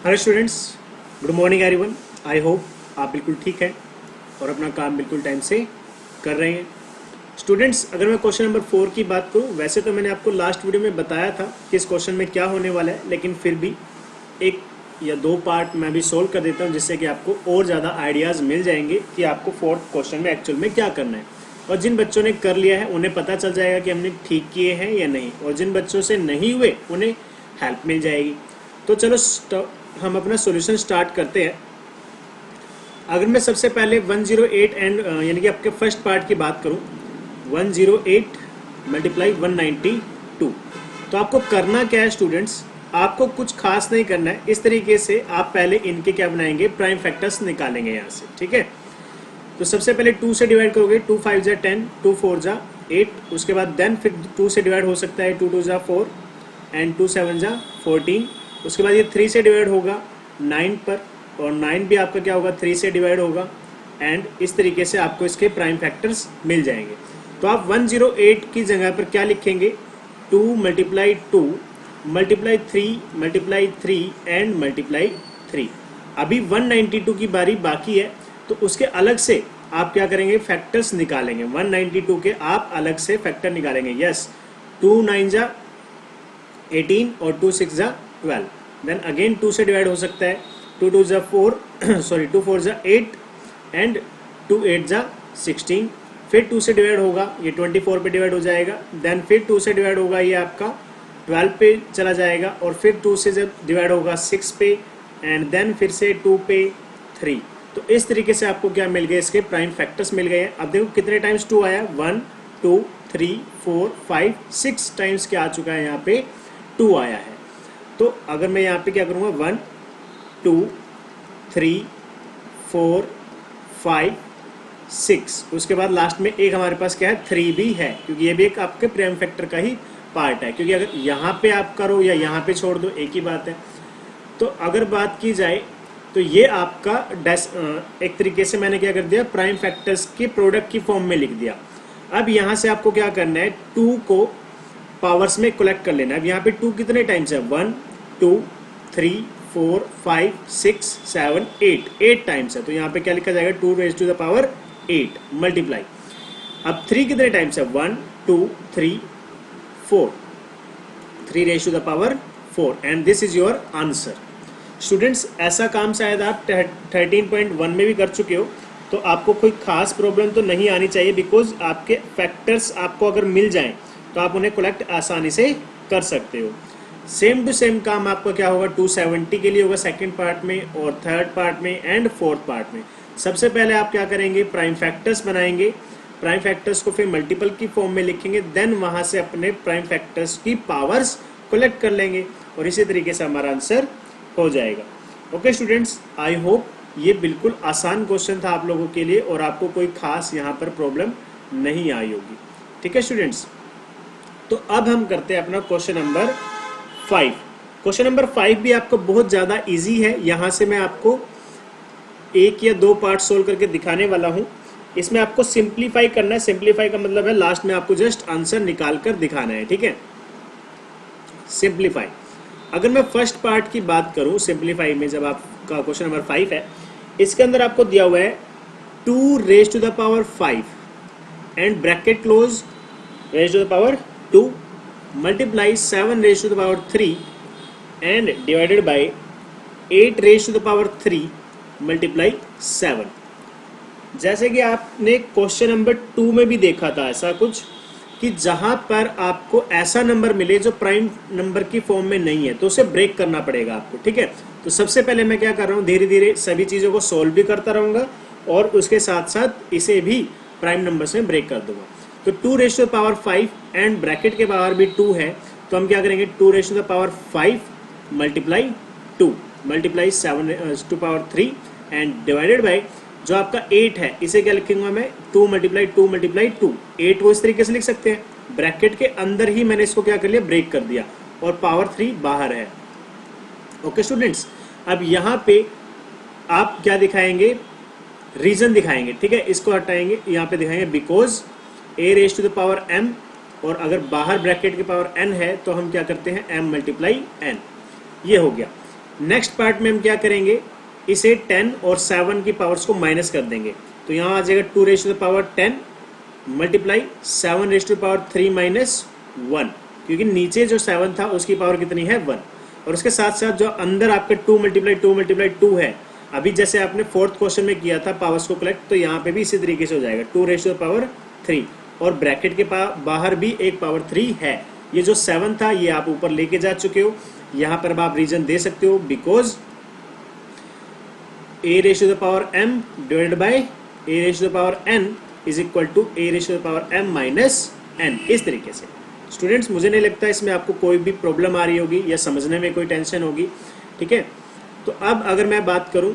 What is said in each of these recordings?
Hello students, good morning everyone. I hope आप बिल्कुल ठीक हैं और अपना काम बिल्कुल टाइम से कर रहे हैं। स्टूडेंट्स, अगर मैं क्वेश्चन नंबर 4 की बात करूं, वैसे तो मैंने आपको लास्ट वीडियो में बताया था कि इस क्वेश्चन में क्या होने वाला है, लेकिन फिर भी एक या दो पार्ट मैं भी सोल्व कर देता हूं, जिससे कि आपको और ज़्यादा आइडियाज़ मिल जाएंगे कि आपको फोर्थ क्वेश्चन में एक्चुअल में क्या करना है। और जिन बच्चों ने कर लिया है उन्हें पता चल जाएगा कि हमने ठीक किए हैं या नहीं, और जिन बच्चों से नहीं हुए उन्हें हेल्प मिल जाएगी। तो चलो हम अपना सॉल्यूशन स्टार्ट करते हैं। अगर मैं सबसे पहले 108 एंड यानी कि आपके फर्स्ट पार्ट की बात करूं, 108 मल्टीप्लाई 192, तो आपको करना क्या है स्टूडेंट्स, आपको कुछ खास नहीं करना है। इस तरीके से आप पहले इनके क्या बनाएंगे, प्राइम फैक्टर्स निकालेंगे यहाँ से, ठीक है। तो सबसे पहले 2 से डिवाइड करोगे, 2 5 जा 10, 2 4 जा 8, उसके बाद देन फिर 2 से डिवाइड हो सकता है, 2 2 जा 4 एंड 2 7 जा 14। उसके बाद ये 3 से डिवाइड होगा 9 पर, और 9 भी आपका क्या होगा, 3 से डिवाइड होगा। एंड इस तरीके से आपको इसके प्राइम फैक्टर्स मिल जाएंगे। तो आप 108 की जगह पर क्या लिखेंगे, 2 multiply 2 multiply 3 multiply 3 and multiply 3। अभी 192 की बारी बाकी है, तो उसके अलग से आप क्या करेंगे, फैक्टर्स निकालेंगे। 192 के आप अलग से फैक्टर निकालेंगे। यस, 2 9 जा 18 और 2 6 जा 12। देन अगेन 2 से डिवाइड हो सकता है, 2 2 जा 4 सॉरी 2 4 जा 8 एंड 2 8 जा 16। फिर 2 से डिवाइड होगा, ये 24 पे डिवाइड हो जाएगा। देन फिर 2 से डिवाइड होगा, ये आपका 12 पे चला जाएगा, और फिर 2 से जब डिवाइड होगा 6 पे, एंड देन फिर से 2 पे 3। तो इस तरीके से आपको क्या मिल गए, इसके प्राइम फैक्टर्स मिल गए हैं। अब देखो कितने टाइम्स 2 आया, 1 2 3 4 5 6 टाइम्स क्या आ चुका है, यहाँ पे 2 आया है। तो अगर मैं यहाँ पे क्या करूँगा, 1 2 3 4 5 6, उसके बाद लास्ट में एक हमारे पास क्या है, 3 भी है, क्योंकि ये भी एक आपके प्राइम फैक्टर का ही पार्ट है। क्योंकि अगर यहाँ पे आप करो या यहाँ पे छोड़ दो, एक ही बात है। तो अगर बात की जाए तो ये आपका एक तरीके से मैंने क्या कर दिया, प्राइम फैक्टर्स के प्रोडक्ट की फॉर्म में लिख दिया। अब यहाँ से आपको क्या करना है, 2 को पावर्स में कलेक्ट कर लेना है। अब यहाँ पे 2 कितने टाइम्स है, 1 2 3 4 5 6 7 8 टाइम्स है। तो यहाँ पे क्या लिखा जाएगा, 2 raise to the power 8 multiply. अब 3 कितने टाइम्स है, 1 2 3 4, 3 raise to the power 4, and this is your answer. Students, ऐसा काम शायद आप 13.1 में भी कर चुके हो, तो आपको कोई खास प्रॉब्लम तो नहीं आनी चाहिए, बिकॉज आपके फैक्टर्स आपको अगर मिल जाएं तो आप उन्हें कलेक्ट आसानी से कर सकते हो। सेम टू सेम काम आपका क्या होगा, 270 के लिए होगा सेकंड पार्ट में, और थर्ड पार्ट में एंड फोर्थ पार्ट में। सबसे पहले आप क्या करेंगे, प्राइम फैक्टर्स बनाएंगे। प्राइम फैक्टर्स को फिर मल्टीपल की फॉर्म में लिखेंगे, देन वहाँ से अपने प्राइम फैक्टर्स की पावर्स कलेक्ट कर लेंगे, और इसी तरीके से हमारा आंसर हो जाएगा। ओके स्टूडेंट्स, आई होप ये बिल्कुल आसान क्वेश्चन था आप लोगों के लिए, और आपको कोई खास यहाँ पर प्रॉब्लम नहीं आई होगी। ठीक है स्टूडेंट्स, तो अब हम करते हैं अपना क्वेश्चन नंबर 5। क्वेश्चन नंबर 5 भी आपको बहुत ज़्यादा इजी है। यहाँ से मैं आपको एक या दो पार्ट सोल्व करके दिखाने वाला हूँ। इसमें आपको सिंप्लीफाई करना है। सिंप्लीफाई का मतलब है लास्ट में आपको जस्ट आंसर निकाल कर दिखाना है, ठीक है। सिंप्लीफाई, अगर मैं फर्स्ट पार्ट की बात करूं, सिंप्लीफाई में जब आपका क्वेश्चन नंबर 5 है, इसके अंदर आपको दिया हुआ है 2 raise to the power 5 and bracket close raise to the power 2 multiply 7 raise to the power 3 and divided by 8 raise to the power 3 multiply 7। जैसे कि आपने क्वेश्चन नंबर 2 में भी देखा था ऐसा कुछ, कि जहां पर आपको ऐसा नंबर मिले जो प्राइम नंबर की फॉर्म में नहीं है, तो उसे ब्रेक करना पड़ेगा आपको, ठीक है। तो सबसे पहले मैं क्या कर रहा हूं, धीरे धीरे सभी चीज़ों को सोल्व भी करता रहूंगा, और उसके साथ साथ इसे भी प्राइम नंबर्स में ब्रेक कर दूंगा। तो 2 raise to the power 5 and bracket के पावर भी 2 है, तो हम क्या करेंगे, 2 raise to the power 5 multiply 2 multiply 7 to power 3 and divided by जो आपका 8 है, इसे क्या लिखूंगा मैं, 2 मल्टीप्लाई 2 मल्टीप्लाई 2। 8 को इस तरीके से लिख सकते हैं, ब्रैकेट के अंदर ही मैंने इसको क्या कर लिया, ब्रेक कर दिया, और पावर 3 बाहर है। ओके स्टूडेंट्स, अब यहाँ पे आप क्या दिखाएंगे, रीजन दिखाएंगे, ठीक है। इसको हटाएंगे, यहाँ पे दिखाएंगे because a raise to the power m, और अगर बाहर ब्रैकेट के पावर n है तो हम क्या करते हैं m मल्टीप्लाई n, ये हो गया। नेक्स्ट पार्ट में हम क्या करेंगे, इसे 10 और 7 की पावर्स को माइनस कर देंगे, तो यहाँ आ जाएगा 2 raise to the power 10 multiply 7 raise to the power 3 minus 1, क्योंकि नीचे जो 7 था उसकी पावर कितनी है 1, और उसके साथ साथ जो अंदर आपके 2 मल्टीप्लाई 2 है, अभी जैसे आपने फोर्थ क्वेश्चन में किया था पावर्स को कलेक्ट, तो यहाँ पे भी इसी तरीके से हो जाएगा 2 रेज़ टू द पावर 3, और ब्रैकेट के बाहर भी एक पावर 3 है। ये जो 7 था ये आप ऊपर लेके जा चुके हो, यहाँ पर आप रीजन दे सकते हो because a raise to the power m divided by a raise to the power n is equal to a raise to the power m minus n। इस तरीके से स्टूडेंट्स मुझे नहीं लगता इसमें आपको कोई भी प्रॉब्लम आ रही होगी या समझने में कोई टेंशन होगी, ठीक है। तो अब अगर मैं बात करूं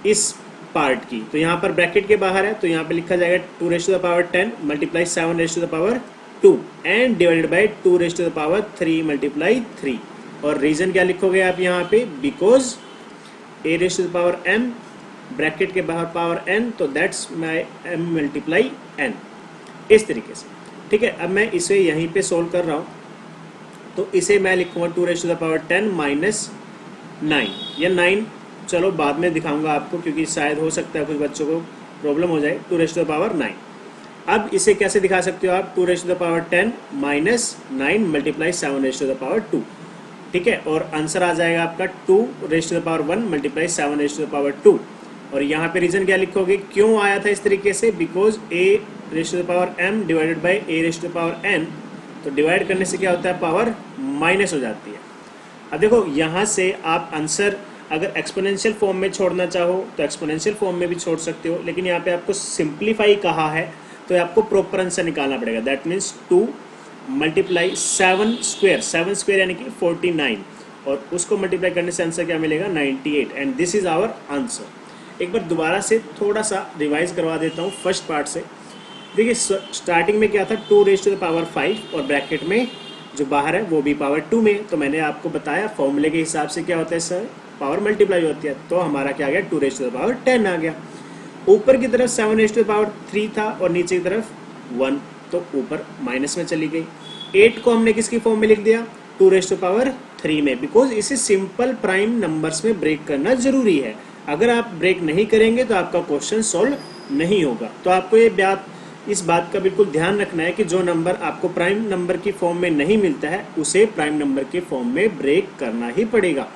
इस पार्ट की, तो यहाँ पर ब्रैकेट के बाहर है, तो यहाँ पे लिखा जाएगा 2 raise to the power 10 multiply 7 raise to the power 2 and divided by 2 raise to the power 3 multiply 3, और रीजन क्या लिखोगे आप यहाँ पे, because a raise to the power m bracket के बाहर पावर n, तो that's my m multiply n, इस तरीके से, ठीक है। अब मैं इसे यहीं पे सोल्व कर रहा हूँ, तो इसे मैं लिखूंगा 2 raise to the power 10 minus 9, या 9 चलो बाद में दिखाऊंगा आपको, क्योंकि शायद हो सकता है कुछ बच्चों को प्रॉब्लम हो जाए, 2 रेज़ टू द पावर 9। अब इसे कैसे दिखा सकते हो आप, 2 raise to the power 10 minus 9 multiply 7 raise to the power 2, ठीक है, और आंसर आ जाएगा आपका 2 raise to the power 1 multiply 7 raise to the power 2, और यहाँ पे रीजन क्या लिखोगे, क्यों आया था इस तरीके से, because a raise to the power m divided by a raise to the power n, तो डिवाइड करने से क्या होता है, पावर माइनस हो जाती है। अब देखो यहाँ से आप आंसर अगर एक्सपोनेंशियल फॉर्म में छोड़ना चाहो तो एक्सपोनेंशियल फॉर्म में भी छोड़ सकते हो, लेकिन यहाँ पे आपको सिंप्लीफाई कहा है तो आपको प्रॉपर आंसर निकालना पड़ेगा, दैट मीन्स 2 मल्टीप्लाई 7 स्क्वायर यानी कि 49, और उसको मल्टीप्लाई करने से आंसर क्या मिलेगा 98, and this is our answer. एक बार दोबारा से थोड़ा सा रिवाइज करवा देता हूँ फर्स्ट पार्ट से। देखिए स्टार्टिंग में क्या था, 2 रेज़ टू द पावर 5 और ब्रैकेट में जो बाहर है वो भी पावर 2 में, तो मैंने आपको बताया फॉर्मूले के हिसाब से क्या होता है सर, पावर मल्टीप्लाई होती है, तो हमारा क्या आ गया 2 रेज़ टू द पावर 10 आ गया। ऊपर की तरफ 7 रेज़ टू द पावर 3 था और नीचे की तरफ 1, तो ऊपर माइनस में चली गई। 8 को हमने किसकी फॉर्म में लिख दिया, 2 रेज़ टू द पावर 3 में, बिकॉज इसे सिंपल प्राइम नंबर्स में ब्रेक करना जरूरी है। अगर आप ब्रेक नहीं करेंगे तो आपका क्वेश्चन सॉल्व नहीं होगा। तो आपको ये इस बात का बिल्कुल ध्यान रखना है कि जो नंबर आपको प्राइम नंबर की फॉर्म में नहीं मिलता है उसे प्राइम नंबर के फॉर्म में ब्रेक करना ही पड़ेगा।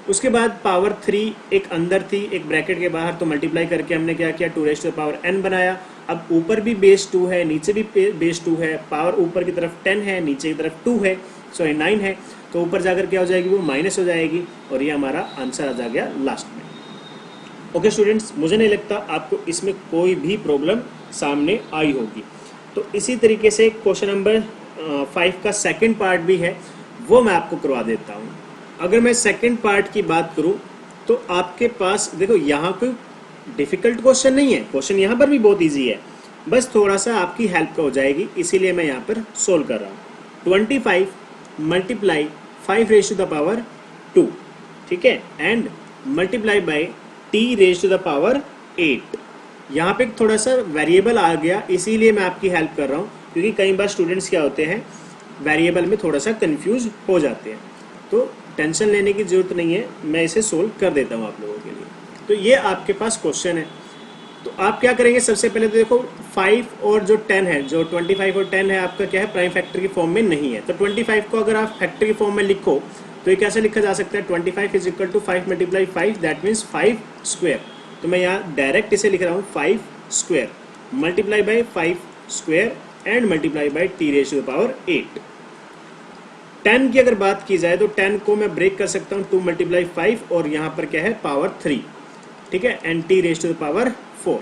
उसके बाद पावर 3 एक अंदर थी एक ब्रैकेट के बाहर, तो मल्टीप्लाई करके हमने क्या किया 2 raise to the power n बनाया। अब ऊपर भी बेस 2 है, नीचे भी बेस 2 है, पावर ऊपर की तरफ 10 है, नीचे की तरफ 2 है, सॉरी 9 है, तो ऊपर जाकर क्या हो जाएगी, वो माइनस हो जाएगी, और ये हमारा आंसर आ जा गया लास्ट में। ओके स्टूडेंट्स, मुझे नहीं लगता आपको इसमें कोई भी प्रॉब्लम सामने आई होगी। तो इसी तरीके से क्वेश्चन नंबर 5 का सेकंड पार्ट भी है, वो मैं आपको करवा देता हूँ। अगर मैं सेकंड पार्ट की बात करूँ तो आपके पास देखो यहाँ कोई डिफ़िकल्ट क्वेश्चन नहीं है, क्वेश्चन यहाँ पर भी बहुत ईजी है, बस थोड़ा सा आपकी हेल्प हो जाएगी, इसीलिए मैं यहाँ पर सोल्व कर रहा हूँ। 25 multiply 5 raise to the power 2, ठीक है, and multiply by t raise to the power 8। यहाँ पे थोड़ा सा वेरिएबल आ गया, इसीलिए मैं आपकी हेल्प कर रहा हूँ, क्योंकि कई बार स्टूडेंट्स क्या होते हैं वेरिएबल में थोड़ा सा कंफ्यूज हो जाते हैं, तो टेंशन लेने की ज़रूरत नहीं है, मैं इसे सोल्व कर देता हूँ आप लोगों के लिए। तो ये आपके पास क्वेश्चन है, तो आप क्या करेंगे, सबसे पहले तो देखो 5 और जो 10 है, जो 25 और 10 है आपका क्या है प्राइम फैक्टर की फॉर्म में नहीं है, तो 25 को अगर आप फैक्टर की फॉर्म में लिखो तो ये कैसे लिखा जा सकता है, 25 is equal to 5 multiply 5, that means 5 square. तो मैं यहाँ डायरेक्ट इसे लिख रहा हूँ 5 square multiply by 5 square and multiply by t raise to the power 8। 10 की अगर बात की जाए तो 10 को मैं ब्रेक कर सकता हूँ 2 मल्टीप्लाई 5 और यहाँ पर क्या है पावर 3, ठीक है, and t raise to the power 4।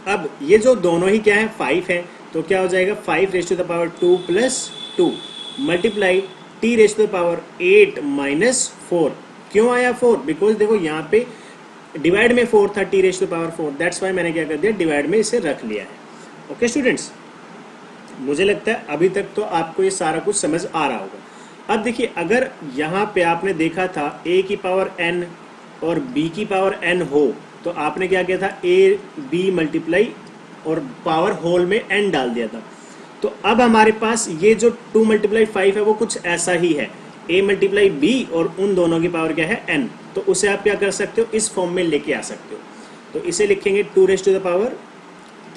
अब ये जो दोनों ही क्या है 5 है, तो क्या हो जाएगा 5 raise to the power 2 plus 2 multiply t raise to the power 8 minus 4। क्यों आया 4, बिकॉज देखो यहाँ पे डिवाइड में 4 था t raise to the power 4, that's why मैंने क्या कर दिया डिवाइड में इसे रख लिया है। ओके स्टूडेंट्स, मुझे लगता है अभी तक तो आपको ये सारा कुछ समझ आ रहा होगा। अब देखिए अगर यहाँ पे आपने देखा था a की पावर n और b की पावर n हो, तो आपने क्या किया था a b मल्टीप्लाई और पावर होल में n डाल दिया था। तो अब हमारे पास ये जो 2 मल्टीप्लाई 5 है वो कुछ ऐसा ही है, a मल्टीप्लाई b और उन दोनों की पावर क्या है n, तो उसे आप क्या कर सकते हो, इस फॉर्म में लेके आ सकते हो। तो इसे लिखेंगे 2 raise to the power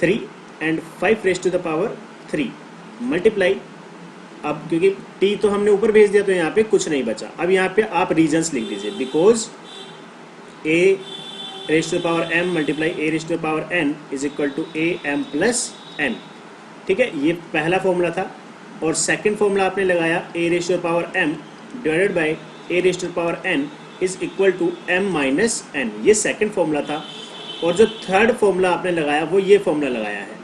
3 and 5 raise to the power 3 multiply, अब क्योंकि t तो हमने ऊपर भेज दिया तो यहाँ पे कुछ नहीं बचा। अब यहाँ पे आप रीजन्स लिख दीजिए, because a raise to the power m multiply a raise to the power n is equal to a m plus n। ठीक है, ये पहला फॉर्मूला था। और सेकंड फॉर्मूला आपने लगाया a raise to the power m divided by a raise to the power n is equal to m minus n, ये second formula था। और जो थर्ड फॉर्मूला आपने लगाया वो ये फॉर्मूला लगाया है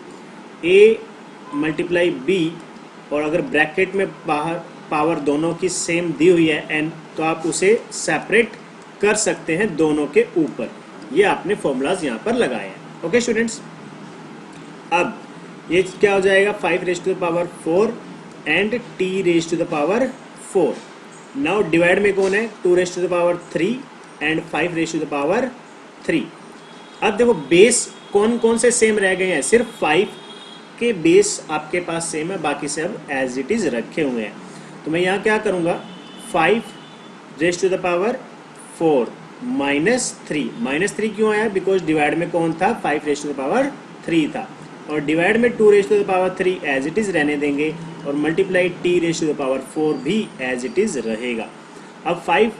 a मल्टीप्लाई b, और अगर ब्रैकेट में बाहर पावर दोनों की सेम दी हुई है n, तो आप उसे सेपरेट कर सकते हैं दोनों के ऊपर। ये आपने फॉर्मूलाज यहाँ पर लगाए हैं। ओके स्टूडेंट्स, अब ये क्या हो जाएगा, 5 raise to the power 4 and t raise to the power 4। Now divide में कौन है, 2 raise to the power 3 and 5 raise to the power 3। अब देखो बेस कौन कौन से सेम रह गए हैं, सिर्फ 5 के बेस आपके पास सेम है, बाकी सब एज इट इज रखे हुए हैं। तो मैं यहाँ क्या करूँगा, 5 रेज़ टू द पावर 4 -3 क्यों आया, बिकॉज डिवाइड में कौन था, 5 रेज़ टू द पावर 3 था, और डिवाइड में 2 raise to the power 3 as it is रहने देंगे, और multiply t raise to the power 4 भी एज इट इज रहेगा। अब 5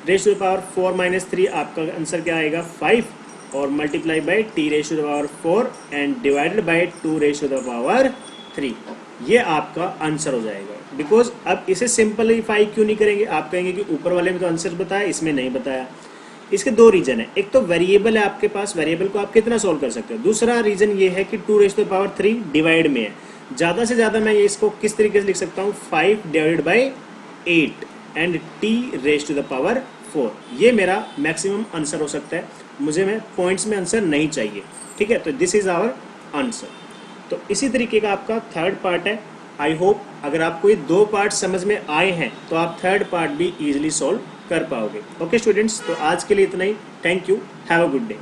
रेज़ टू द पावर 4 -3 आपका आंसर क्या आएगा, 5, और multiply by t raise to the power 4 and divided by 2 raise to the power 3, ये आपका आंसर हो जाएगा। बिकॉज अब इसे सिंपलीफाई क्यों नहीं करेंगे, आप कहेंगे कि ऊपर वाले में तो आंसर बताया, इसमें नहीं बताया। इसके दो रीजन है, एक तो वेरिएबल है आपके पास, वेरिएबल को आप कितना सोल्व कर सकते हो। दूसरा रीजन ये है कि 2 raise to the power 3 divide में है। ज़्यादा से ज़्यादा मैं इसको किस तरीके से लिख सकता हूँ, 5 divided by 8 and t raise to the power 4, ये मेरा मैक्सिमम आंसर हो सकता है। मुझे में पॉइंट्स में आंसर नहीं चाहिए। ठीक है, तो दिस इज़ आवर आंसर। तो इसी तरीके का आपका थर्ड पार्ट है। आई होप अगर आपको ये 2 पार्ट समझ में आए हैं तो आप थर्ड पार्ट भी इजीली सॉल्व कर पाओगे। ओके स्टूडेंट्स, तो आज के लिए इतना ही। Thank you, have a good day.